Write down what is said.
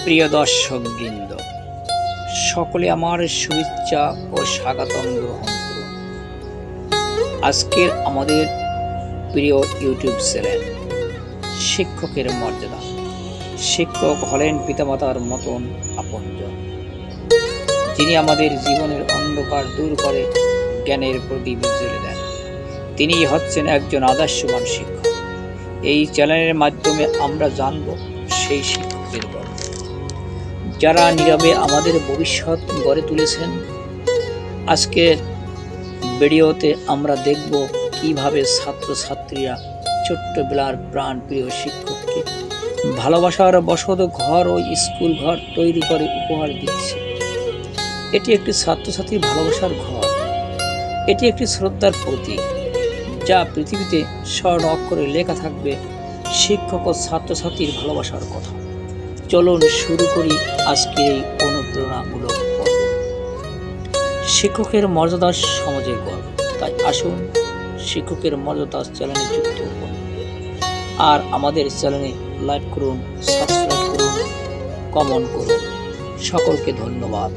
প্রিয় দর্শকবৃন্দ, সকলে আমার শুভেচ্ছা ও স্বাগতম গ্রহণ করুন। আজকের আমাদের প্রিয় ইউটিউব চ্যানেল শিক্ষকের মর্যাদা। শিক্ষক হলেন পিতামাতার মতন আপনজন, যিনি আমাদের জীবনের অন্ধকার দূর করে জ্ঞানের প্রদীপ জ্বেলে দেন। তিনি হচ্ছেন একজন আদর্শবান শিক্ষক। এই চ্যানেলের মাধ্যমে আমরা জানব সেই শিক্ষকের গল্প, যারা নীরবে আমাদের ভবিষ্যৎ গড়ে তুলেছেন। আজকের ভিডিওতে আমরা দেখব কিভাবে ছাত্রছাত্রীরা ছোট্টবেলার প্রাণপ্রিয় শিক্ষককে ভালোবাসার বসত ঘর ও স্কুল ঘর তৈরি করে উপহার দিচ্ছে। এটি একটি ছাত্রছাত্রীর ভালোবাসার ঘর, এটি একটি শ্রদ্ধার প্রতীক, যা পৃথিবীতে স্বর্ণ অক্ষরে লেখা থাকবে শিক্ষক ও ছাত্রছাত্রীর ভালোবাসার কথা। চলুন শুরু করি আজকের এই অনুপ্রেরণামূলক পর্ব। শিক্ষকের মর্যাদা সমাজের গর্ব, তাই আসুন শিক্ষকের মর্যাদা চ্যানেলে যুক্ত হন। আর আমাদের চ্যানেলে লাইক করুন, সাবস্ক্রাইব করুন, কমেন্ট করুন। সকলকে ধন্যবাদ।